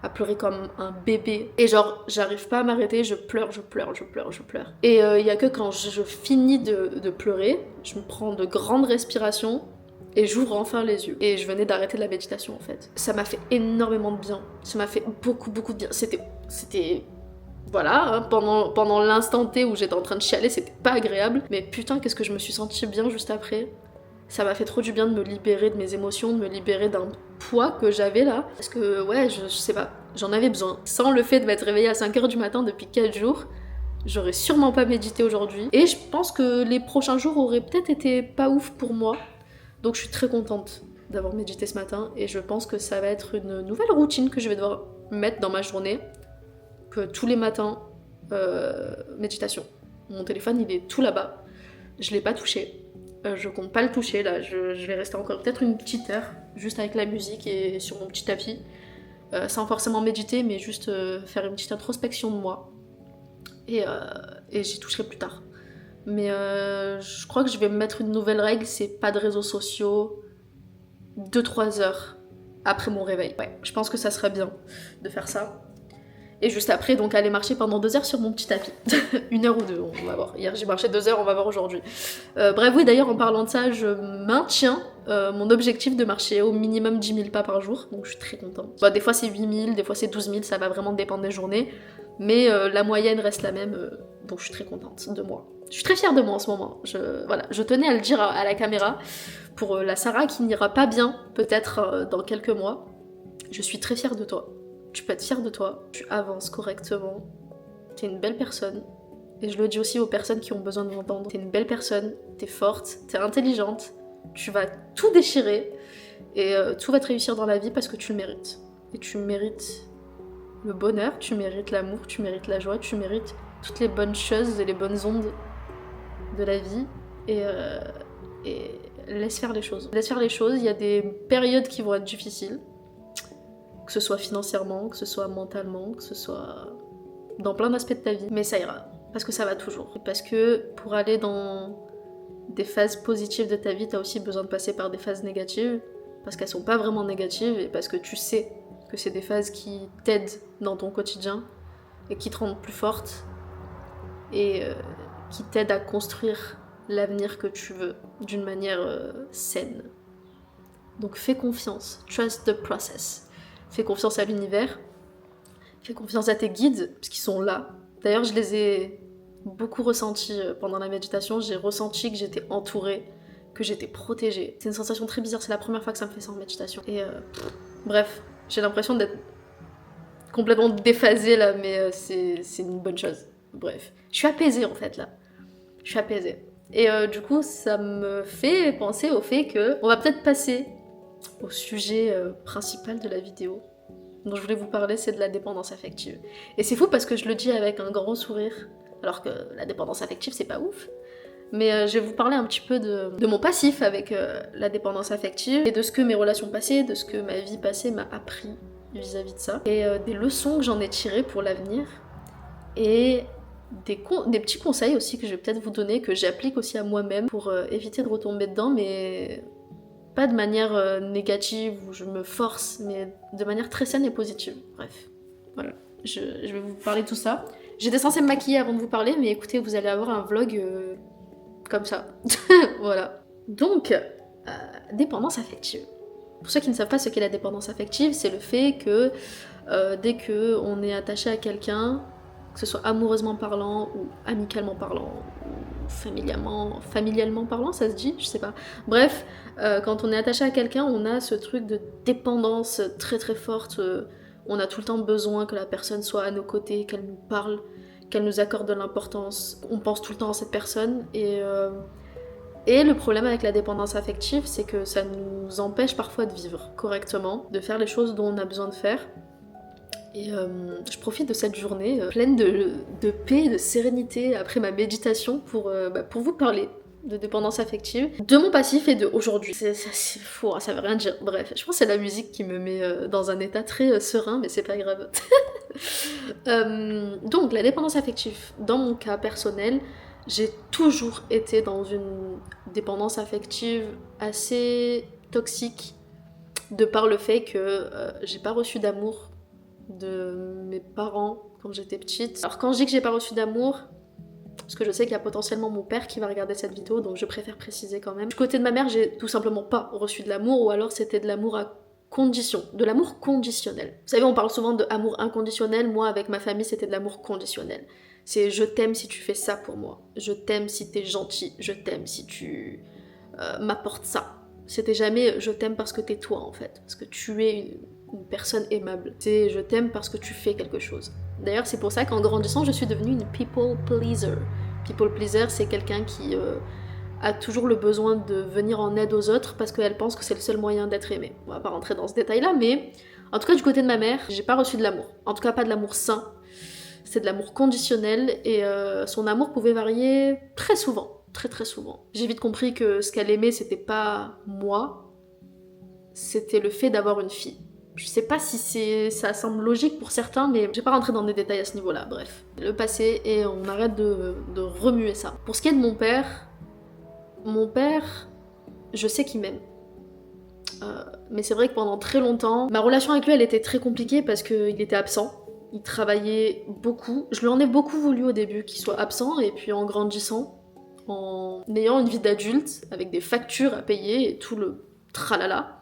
à pleurer comme un bébé. Et genre, j'arrive pas à m'arrêter, je pleure. Et il y a que quand je finis de pleurer, je me prends de grandes respirations, et j'ouvre enfin les yeux. Et je venais d'arrêter la méditation en fait. Ça m'a fait énormément de bien. Ça m'a fait beaucoup de bien. C'était voilà, hein, pendant l'instant T où j'étais en train de chialer, c'était pas agréable. Mais putain, qu'est-ce que je me suis sentie bien juste après. Ça m'a fait trop du bien de me libérer de mes émotions, de me libérer d'un poids que j'avais là. Parce que, ouais, je sais pas, j'en avais besoin. Sans le fait de m'être réveillée à 5h du matin depuis 4 jours, j'aurais sûrement pas médité aujourd'hui. Et je pense que les prochains jours auraient peut-être été pas ouf pour moi. Donc je suis très contente d'avoir médité ce matin. Et je pense que ça va être une nouvelle routine que je vais devoir mettre dans ma journée. Que tous les matins, méditation. Mon téléphone, il est tout là-bas. Je l'ai pas touché. Je compte pas le toucher, là. Je vais rester encore peut-être une petite heure, juste avec la musique et sur mon petit tapis. Sans forcément méditer, mais juste faire une petite introspection de moi. Et j'y toucherai plus tard. Mais je crois que je vais me mettre une nouvelle règle, c'est pas de réseaux sociaux 2-3 heures après mon réveil. Ouais, je pense que ça serait bien de faire ça. Et juste après, donc aller marcher pendant 2 heures sur mon petit tapis. 1 heure ou 2, on va voir. Hier j'ai marché 2 heures, on va voir aujourd'hui. Bref, oui, d'ailleurs en parlant de ça, je maintiens mon objectif de marcher au minimum 10 000 pas par jour. Donc je suis très contente. Bah, des fois c'est 8 000, des fois c'est 12 000, ça va vraiment dépendre des journées. Mais la moyenne reste la même, donc je suis très contente de moi. Je suis très fière de moi en ce moment. Je tenais à le dire à la caméra pour la Sarah qui n'ira pas bien, peut-être dans quelques mois. Je suis très fière de toi. Tu peux être fière de toi. Tu avances correctement. T'es une belle personne. Et je le dis aussi aux personnes qui ont besoin de m'entendre. T'es une belle personne, t'es forte, t'es intelligente. Tu vas tout déchirer. Et tout va te réussir dans la vie parce que tu le mérites. Et tu mérites le bonheur, tu mérites l'amour, tu mérites la joie, tu mérites toutes les bonnes choses et les bonnes ondes de la vie et laisse faire les choses. Laisse faire les choses, il y a des périodes qui vont être difficiles, que ce soit financièrement, que ce soit mentalement, que ce soit dans plein d'aspects de ta vie, mais ça ira, parce que ça va toujours. Parce que pour aller dans des phases positives de ta vie, t'as aussi besoin de passer par des phases négatives, parce qu'elles sont pas vraiment négatives, et parce que tu sais que c'est des phases qui t'aident dans ton quotidien, et qui te rendent plus forte, et qui t'aident à construire l'avenir que tu veux, d'une manière saine. Donc fais confiance, trust the process. Fais confiance à l'univers, fais confiance à tes guides, parce qu'ils sont là. D'ailleurs, je les ai beaucoup ressentis pendant la méditation, j'ai ressenti que j'étais entourée, que j'étais protégée. C'est une sensation très bizarre, c'est la première fois que ça me fait ça en méditation. Et bref, j'ai l'impression d'être complètement déphasée là, mais c'est une bonne chose. Bref, je suis apaisée en fait là. Je suis apaisée. Et du coup, ça me fait penser au fait que on va peut-être passer au sujet principal de la vidéo dont je voulais vous parler, c'est de la dépendance affective. Et c'est fou parce que je le dis avec un grand sourire, alors que la dépendance affective, c'est pas ouf. Mais je vais vous parler un petit peu de mon passif avec la dépendance affective et de ce que mes relations passées, de ce que ma vie passée m'a appris vis-à-vis de ça. Et des leçons que j'en ai tirées pour l'avenir. Et des petits conseils aussi que je vais peut-être vous donner, que j'applique aussi à moi-même pour éviter de retomber dedans, mais pas de manière négative où je me force, mais de manière très saine et positive. Bref, voilà, je vais vous parler de tout ça. J'étais censée me maquiller avant de vous parler, mais écoutez, vous allez avoir un vlog comme ça. Voilà. Donc, dépendance affective. Pour ceux qui ne savent pas ce qu'est la dépendance affective, c'est le fait que dès qu'on est attaché à quelqu'un, que ce soit amoureusement parlant ou amicalement parlant ou familialement parlant, ça se dit, je sais pas. Bref, quand on est attaché à quelqu'un, on a ce truc de dépendance très très forte. On a tout le temps besoin que la personne soit à nos côtés, qu'elle nous parle, qu'elle nous accorde de l'importance. On pense tout le temps à cette personne et le problème avec la dépendance affective, c'est que ça nous empêche parfois de vivre correctement, de faire les choses dont on a besoin de faire. Et je profite de cette journée pleine de paix, de sérénité après ma méditation pour vous parler de dépendance affective, de mon passif et de aujourd'hui. C'est fou, ça veut rien dire. Bref, je pense que c'est la musique qui me met dans un état très serein, mais c'est pas grave. Donc, la dépendance affective, dans mon cas personnel, j'ai toujours été dans une dépendance affective assez toxique, de par le fait que j'ai pas reçu d'amour de mes parents quand j'étais petite. Alors quand je dis que j'ai pas reçu d'amour, parce que je sais qu'il y a potentiellement mon père qui va regarder cette vidéo, donc je préfère préciser quand même. Du côté de ma mère, j'ai tout simplement pas reçu de l'amour, ou alors c'était de l'amour à condition, de l'amour conditionnel. Vous savez, on parle souvent de amour inconditionnel, moi avec ma famille c'était de l'amour conditionnel. C'est je t'aime si tu fais ça pour moi, je t'aime si t'es gentil, je t'aime si tu m'apportes ça. C'était jamais je t'aime parce que t'es toi en fait, parce que tu es une personne aimable. C'est je t'aime parce que tu fais quelque chose. D'ailleurs, c'est pour ça qu'en grandissant, je suis devenue une people pleaser. People pleaser, c'est quelqu'un qui a toujours le besoin de venir en aide aux autres parce qu'elle pense que c'est le seul moyen d'être aimée. On va pas rentrer dans ce détail-là, mais en tout cas, du côté de ma mère, j'ai pas reçu de l'amour. En tout cas, pas de l'amour sain. C'est de l'amour conditionnel et son amour pouvait varier très souvent. Très très souvent. J'ai vite compris que ce qu'elle aimait, c'était pas moi, c'était le fait d'avoir une fille. Je sais pas si ça semble logique pour certains, mais je vais pas rentrer dans des détails à ce niveau-là, bref. Le passé, et on arrête de remuer ça. Pour ce qui est de mon père, je sais qu'il m'aime. Mais c'est vrai que pendant très longtemps, ma relation avec lui, elle était très compliquée parce qu'il était absent. Il travaillait beaucoup. Je lui en ai beaucoup voulu au début qu'il soit absent, et puis en grandissant, en ayant une vie d'adulte, avec des factures à payer et tout le tralala,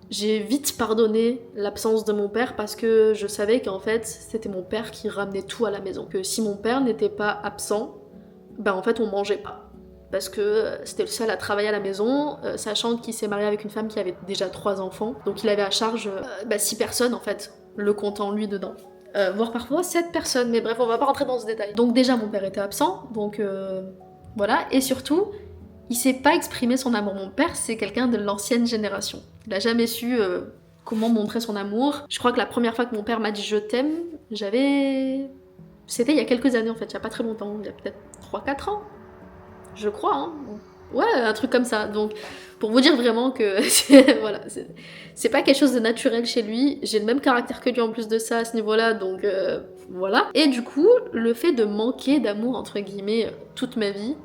j'ai vite pardonné l'absence de mon père parce que je savais qu'en fait, c'était mon père qui ramenait tout à la maison. Que si mon père n'était pas absent, ben en fait, on mangeait pas. Parce que c'était le seul à travailler à la maison, sachant qu'il s'est marié avec une femme qui avait déjà 3 enfants. Donc il avait à charge 6 personnes en fait, le comptant lui dedans. Voire parfois 7 personnes, mais bref, on va pas rentrer dans ce détail. Donc déjà, mon père était absent, donc voilà. Et surtout, il sait pas exprimer son amour. Mon père, c'est quelqu'un de l'ancienne génération. Il a jamais su comment montrer son amour. Je crois que la première fois que mon père m'a dit « je t'aime », c'était il y a quelques années en fait, il y a pas très longtemps, il y a peut-être 3-4 ans. je crois, hein. Ouais, un truc comme ça. Donc, pour vous dire vraiment que voilà, c'est pas quelque chose de naturel chez lui. J'ai le même caractère que lui en plus de ça à ce niveau-là, donc voilà. Et du coup, le fait de manquer d'amour, entre guillemets, toute ma vie,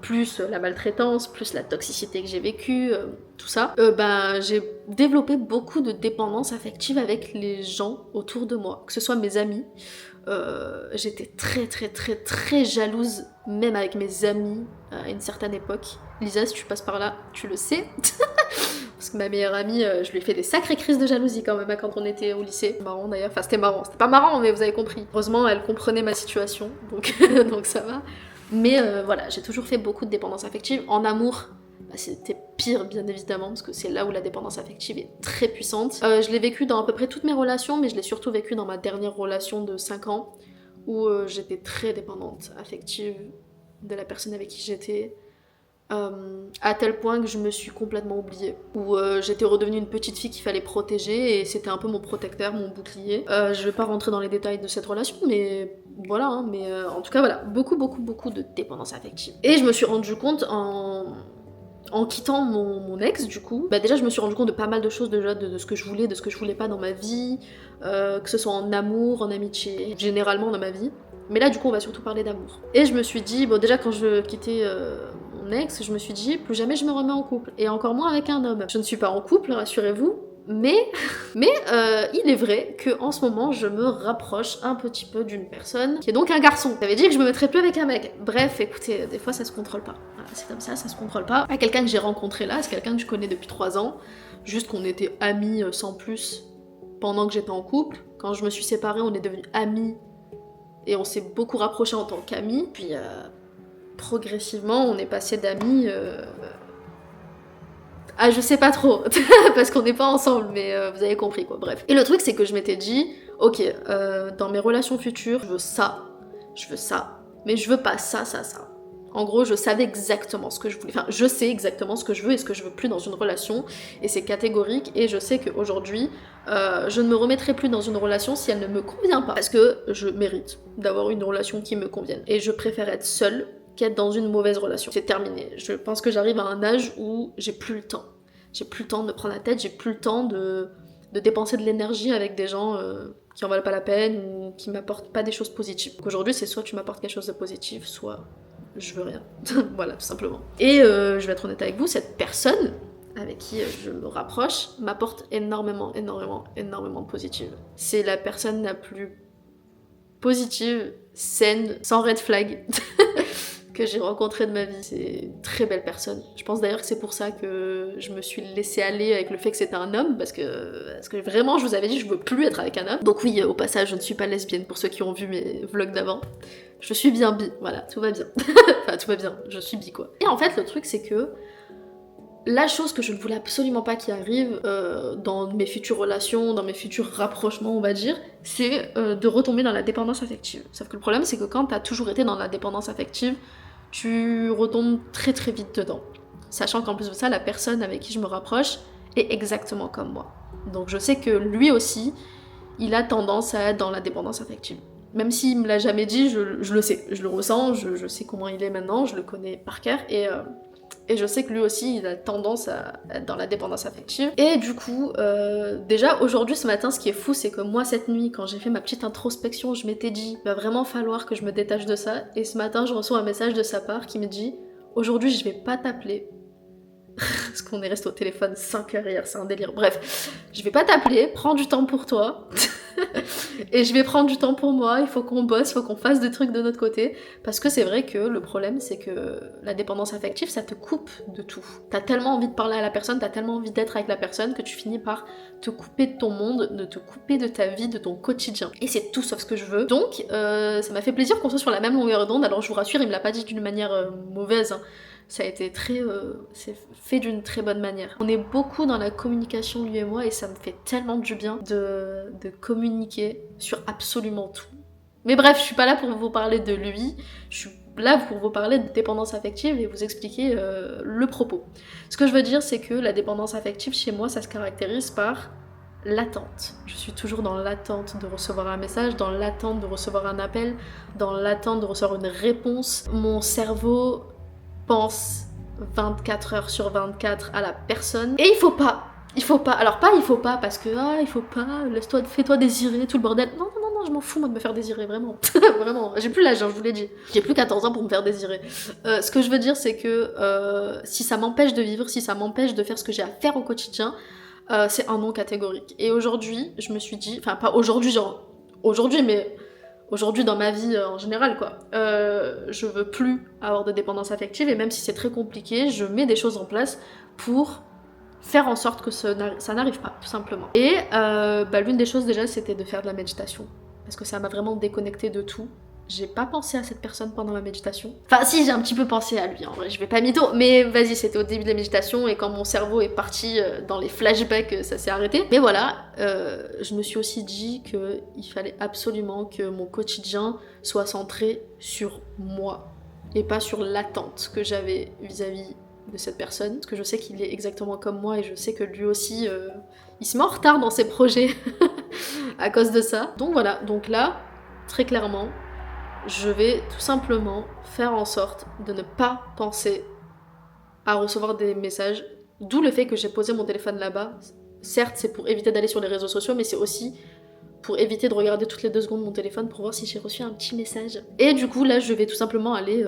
plus la maltraitance, plus la toxicité que j'ai vécue, tout ça, ben j'ai développé beaucoup de dépendance affective avec les gens autour de moi, que ce soit mes amis. J'étais très très très très jalouse, même avec mes amis à une certaine époque. Lisa, si tu passes par là, tu le sais. Parce que ma meilleure amie, je lui ai fait des sacrées crises de jalousie quand même quand on était au lycée. Marrant d'ailleurs, enfin c'était marrant, c'était pas marrant mais vous avez compris. Heureusement elle comprenait ma situation, donc, donc ça va. Mais voilà, j'ai toujours fait beaucoup de dépendance affective. En amour, bah, c'était pire bien évidemment, parce que c'est là où la dépendance affective est très puissante. Je l'ai vécu dans à peu près toutes mes relations, mais je l'ai surtout vécu dans ma dernière relation de 5 ans, où j'étais très dépendante affective de la personne avec qui j'étais. À tel point que je me suis complètement oubliée, où j'étais redevenue une petite fille qu'il fallait protéger et c'était un peu mon protecteur, mon bouclier. Je vais pas rentrer dans les détails de cette relation, mais voilà, hein, mais en tout cas voilà, beaucoup de dépendance affective. Et je me suis rendu compte en quittant mon ex, du coup, bah déjà je me suis rendu compte de pas mal de choses déjà, de ce que je voulais, de ce que je voulais pas dans ma vie, que ce soit en amour, en amitié, généralement dans ma vie. Mais là, du coup, on va surtout parler d'amour. Et je me suis dit, bon, déjà, quand je quittais mon ex, je me suis dit, plus jamais je me remets en couple. Et encore moins avec un homme. Je ne suis pas en couple, rassurez-vous. Mais il est vrai que en ce moment, je me rapproche un petit peu d'une personne qui est donc un garçon. Ça veut dire que je me mettrai plus avec un mec. Bref, écoutez, des fois, ça se contrôle pas. Voilà, c'est comme ça se contrôle pas. Pas quelqu'un que j'ai rencontré là, c'est quelqu'un que je connais depuis 3 ans. Juste qu'on était amis sans plus pendant que j'étais en couple. Quand je me suis séparée, on est devenus amis. Et on s'est beaucoup rapprochés en tant qu'amis, puis progressivement on est passé d'amis à je sais pas trop, parce qu'on n'est pas ensemble, mais vous avez compris quoi, bref. Et le truc c'est que je m'étais dit, ok, dans mes relations futures, je veux ça, mais je veux pas ça. En gros, je savais exactement ce que je voulais. Enfin, je sais exactement ce que je veux et ce que je veux plus dans une relation. Et c'est catégorique. Et je sais qu'aujourd'hui, je ne me remettrai plus dans une relation si elle ne me convient pas. Parce que je mérite d'avoir une relation qui me convienne. Et je préfère être seule qu'être dans une mauvaise relation. C'est terminé. Je pense que j'arrive à un âge où j'ai plus le temps. J'ai plus le temps de me prendre la tête. J'ai plus le temps de dépenser de l'énergie avec des gens qui en valent pas la peine ou qui m'apportent pas des choses positives. Donc aujourd'hui, c'est soit tu m'apportes quelque chose de positif, soit je veux rien. Voilà, tout simplement. Et je vais être honnête avec vous, cette personne avec qui je me rapproche m'apporte énormément de positif. C'est la personne la plus positive, saine, sans red flag que j'ai rencontrée de ma vie. C'est une très belle personne. Je pense d'ailleurs que c'est pour ça que je me suis laissée aller avec le fait que c'était un homme, parce que vraiment, je vous avais dit, je veux plus être avec un homme. Donc oui, au passage, je ne suis pas lesbienne, pour ceux qui ont vu mes vlogs d'avant. Je suis bien bi, voilà, tout va bien. Enfin, tout va bien, je suis bi, quoi. Et en fait, le truc, c'est que la chose que je ne voulais absolument pas qui arrive dans mes futures relations, dans mes futurs rapprochements, on va dire, c'est de retomber dans la dépendance affective. Sauf que le problème, c'est que quand t'as toujours été dans la dépendance affective, tu retombes très très vite dedans. Sachant qu'en plus de ça, la personne avec qui je me rapproche est exactement comme moi. Donc je sais que lui aussi, il a tendance à être dans la dépendance affective. Même s'il me l'a jamais dit, je le sais, je le ressens, je sais comment il est maintenant, je le connais par cœur, et je sais que lui aussi, il a tendance à être dans la dépendance affective. Et du coup, déjà aujourd'hui, ce matin, ce qui est fou, c'est que moi, cette nuit, quand j'ai fait ma petite introspection, je m'étais dit, il va vraiment falloir que je me détache de ça. Et ce matin, je reçois un message de sa part qui me dit, aujourd'hui, je vais pas t'appeler. Parce qu'on est resté au téléphone 5 heures hier, c'est un délire. Bref, je vais pas t'appeler, prends du temps pour toi. Et je vais prendre du temps pour moi, il faut qu'on bosse, il faut qu'on fasse des trucs de notre côté. Parce que c'est vrai que le problème, c'est que la dépendance affective, ça te coupe de tout. T'as tellement envie de parler à la personne, t'as tellement envie d'être avec la personne que tu finis par te couper de ton monde, de te couper de ta vie, de ton quotidien. Et c'est tout sauf ce que je veux. Donc, ça m'a fait plaisir qu'on soit sur la même longueur d'onde. Alors je vous rassure, il me l'a pas dit d'une manière mauvaise, hein. Ça a été c'est fait d'une très bonne manière. On est beaucoup dans la communication, lui et moi, et ça me fait tellement du bien de communiquer sur absolument tout. Mais bref, je suis pas là pour vous parler de lui, je suis là pour vous parler de dépendance affective et vous expliquer le propos. Ce que je veux dire, c'est que la dépendance affective, chez moi, ça se caractérise par l'attente. Je suis toujours dans l'attente de recevoir un message, dans l'attente de recevoir un appel, dans l'attente de recevoir une réponse. Mon cerveau pense 24 heures sur 24 à la personne. Et il faut pas. Alors pas il faut pas parce que il faut pas, fais-toi désirer, tout le bordel. Non, je m'en fous moi de me faire désirer, vraiment. Vraiment, j'ai plus l'âge, hein, je vous l'ai dit. J'ai plus 14 ans pour me faire désirer. Ce que je veux dire, c'est que si ça m'empêche de vivre, si ça m'empêche de faire ce que j'ai à faire au quotidien, c'est un non catégorique. Et aujourd'hui, je me suis dit, enfin pas aujourd'hui, genre aujourd'hui, mais aujourd'hui dans ma vie en général, quoi. Je veux plus avoir de dépendance affective, et même si c'est très compliqué, je mets des choses en place pour faire en sorte que ça n'arrive pas, tout simplement. Et l'une des choses déjà, c'était de faire de la méditation. Parce que ça m'a vraiment déconnectée de tout. J'ai pas pensé à cette personne pendant ma méditation. Enfin si, j'ai un petit peu pensé à lui, en vrai, je vais pas mytho. Mais vas-y, c'était au début de la méditation, et quand mon cerveau est parti dans les flashbacks, ça s'est arrêté. Mais voilà, je me suis aussi dit qu'il fallait absolument que mon quotidien soit centré sur moi. Et pas sur l'attente que j'avais vis-à-vis de cette personne, parce que je sais qu'il est exactement comme moi, et je sais que lui aussi, il se met en retard dans ses projets à cause de ça. Donc voilà, donc là, très clairement, je vais tout simplement faire en sorte de ne pas penser à recevoir des messages, d'où le fait que j'ai posé mon téléphone là-bas. Certes, c'est pour éviter d'aller sur les réseaux sociaux, mais c'est aussi pour éviter de regarder toutes les 2 secondes mon téléphone pour voir si j'ai reçu un petit message. Et du coup, là, je vais tout simplement aller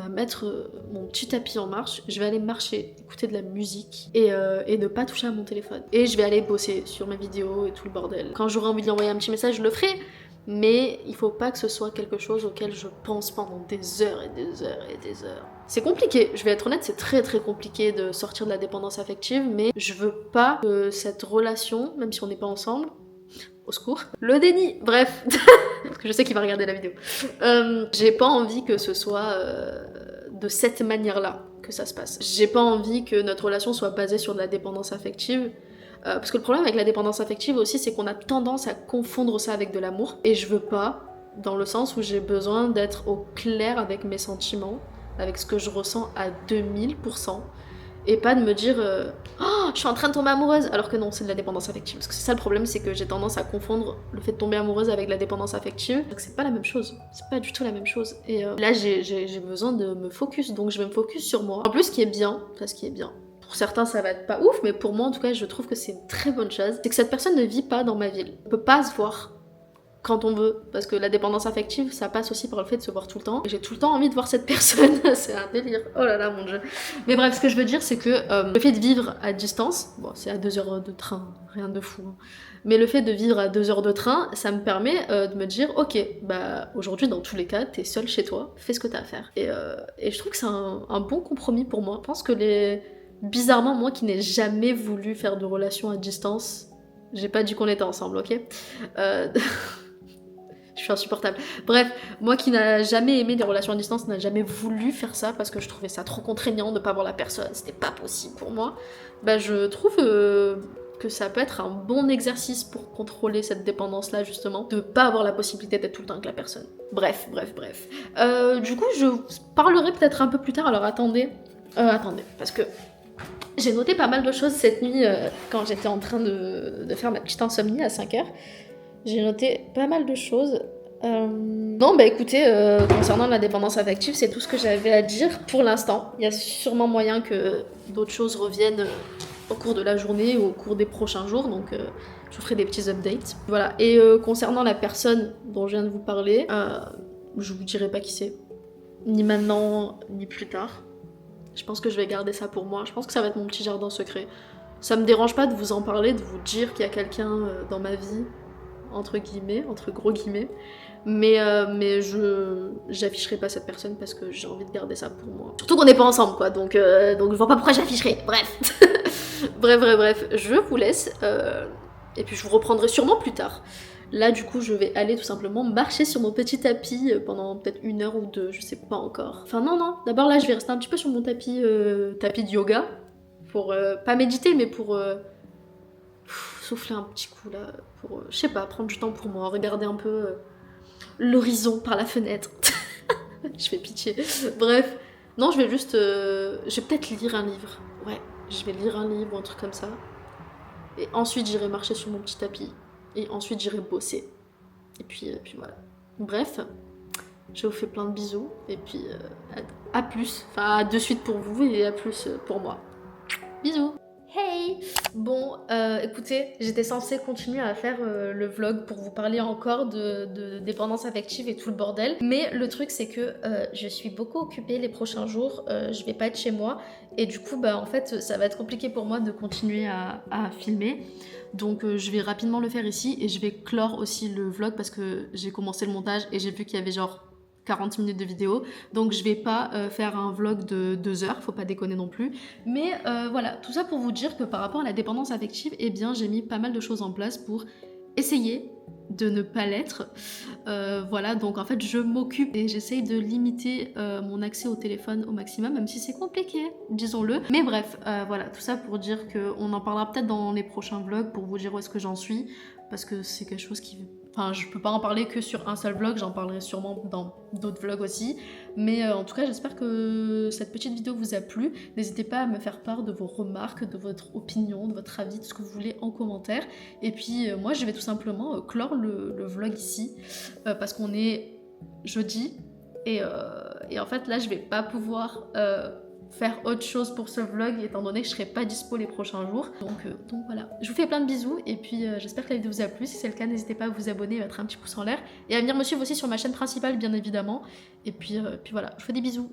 mettre mon petit tapis en marche. Je vais aller marcher, écouter de la musique et ne pas toucher à mon téléphone. Et je vais aller bosser sur mes vidéos et tout le bordel. Quand j'aurai envie de lui envoyer un petit message, je le ferai. Mais il faut pas que ce soit quelque chose auquel je pense pendant des heures et des heures et des heures. C'est compliqué, je vais être honnête, c'est très très compliqué de sortir de la dépendance affective, mais je veux pas que cette relation, même si on n'est pas ensemble, au secours, le déni, bref, parce que je sais qu'il va regarder la vidéo. J'ai pas envie que ce soit de cette manière-là que ça se passe. J'ai pas envie que notre relation soit basée sur de la dépendance affective, parce que le problème avec la dépendance affective aussi, c'est qu'on a tendance à confondre ça avec de l'amour, et je veux pas, dans le sens où j'ai besoin d'être au clair avec mes sentiments, avec ce que je ressens à 2000%, et pas de me dire oh, je suis en train de tomber amoureuse, alors que non, c'est de la dépendance affective. Parce que c'est ça le problème, c'est que j'ai tendance à confondre le fait de tomber amoureuse avec la dépendance affective. Donc c'est pas la même chose, c'est pas du tout la même chose. Et là, j'ai besoin de me focus, donc je vais me focus sur moi. En plus, ce qui est bien, pour certains ça va être pas ouf, mais pour moi en tout cas, je trouve que c'est une très bonne chose, c'est que cette personne ne vit pas dans ma ville. On peut pas se voir quand on veut, parce que la dépendance affective, ça passe aussi par le fait de se voir tout le temps. Et j'ai tout le temps envie de voir cette personne, c'est un délire. Oh là là, mon dieu. Mais bref, ce que je veux dire, c'est que le fait de vivre à distance, bon, c'est à 2 heures de train, rien de fou, hein. Mais le fait de vivre à 2 heures de train, ça me permet de me dire, ok, bah aujourd'hui, dans tous les cas, t'es seule chez toi, fais ce que t'as à faire. Et je trouve que c'est un bon compromis pour moi. Je pense que bizarrement, moi qui n'ai jamais voulu faire de relation à distance, j'ai pas dit qu'on était ensemble, ok Je suis insupportable. Bref, moi qui n'a jamais aimé des relations à distance, n'a jamais voulu faire ça parce que je trouvais ça trop contraignant de pas voir la personne, c'était pas possible pour moi. Bah je trouve que ça peut être un bon exercice pour contrôler cette dépendance-là justement, de pas avoir la possibilité d'être tout le temps avec la personne. Bref. Du coup, je parlerai peut-être un peu plus tard, alors attendez, parce que j'ai noté pas mal de choses cette nuit quand j'étais en train de faire ma petite insomnie à 5h. J'ai noté pas mal de choses. Bon, bah écoutez, concernant la dépendance affective, c'est tout ce que j'avais à dire pour l'instant. Il y a sûrement moyen que d'autres choses reviennent au cours de la journée ou au cours des prochains jours, donc je vous ferai des petits updates. Voilà, et concernant la personne dont je viens de vous parler, je vous dirai pas qui c'est. Ni maintenant, ni plus tard. Je pense que je vais garder ça pour moi. Je pense que ça va être mon petit jardin secret. Ça me dérange pas de vous en parler, de vous dire qu'il y a quelqu'un dans ma vie, entre gros guillemets, mais j'afficherai pas cette personne parce que j'ai envie de garder ça pour moi. Surtout qu'on n'est pas ensemble, quoi, donc je vois pas pourquoi j'afficherai, bref. bref, je vous laisse, et puis je vous reprendrai sûrement plus tard. Là, du coup, je vais aller tout simplement marcher sur mon petit tapis pendant peut-être 1 heure ou 2, je sais pas encore. Enfin non, d'abord là, je vais rester un petit peu sur mon tapis de yoga, pour pas méditer, mais pour souffler un petit coup là, pour, je sais pas, prendre du temps pour moi, regarder un peu l'horizon par la fenêtre. Je fais pitié. Bref, non, je vais juste, je vais peut-être lire un livre. Ouais, je vais lire un livre ou un truc comme ça. Et ensuite, j'irai marcher sur mon petit tapis. Et ensuite, j'irai bosser. Et puis voilà. Bref, Je vous fais plein de bisous et puis à plus. Enfin, de suite pour vous et à plus pour moi. Bisous. Hey! Bon, écoutez, j'étais censée continuer à faire le vlog pour vous parler encore de dépendance affective et tout le bordel. Mais le truc, c'est que je suis beaucoup occupée les prochains jours. Je vais pas être chez moi. Et du coup, bah en fait, ça va être compliqué pour moi de continuer à filmer. Donc je vais rapidement le faire ici et je vais clore aussi le vlog parce que j'ai commencé le montage et j'ai vu qu'il y avait genre 40 minutes de vidéo, donc je vais pas faire un vlog de 2 heures, faut pas déconner non plus. Mais voilà, tout ça pour vous dire que par rapport à la dépendance affective, eh bien j'ai mis pas mal de choses en place pour essayer de ne pas l'être. Voilà, donc en fait je m'occupe et j'essaye de limiter mon accès au téléphone au maximum, même si c'est compliqué, disons-le. Mais bref, voilà, tout ça pour dire qu'on en parlera peut-être dans les prochains vlogs pour vous dire où est-ce que j'en suis, parce que c'est quelque chose qui... Enfin, je peux pas en parler que sur un seul vlog, j'en parlerai sûrement dans d'autres vlogs aussi. Mais en tout cas, j'espère que cette petite vidéo vous a plu. N'hésitez pas à me faire part de vos remarques, de votre opinion, de votre avis, de ce que vous voulez en commentaire. Et puis moi, je vais tout simplement clore le vlog ici, parce qu'on est jeudi. Et en fait, là, je vais pas pouvoir... faire autre chose pour ce vlog étant donné que je serai pas dispo les prochains jours, donc voilà, je vous fais plein de bisous et puis j'espère que la vidéo vous a plu. Si c'est le cas, n'hésitez pas à vous abonner, à mettre un petit pouce en l'air et à venir me suivre aussi sur ma chaîne principale bien évidemment, et puis voilà, je vous fais des bisous.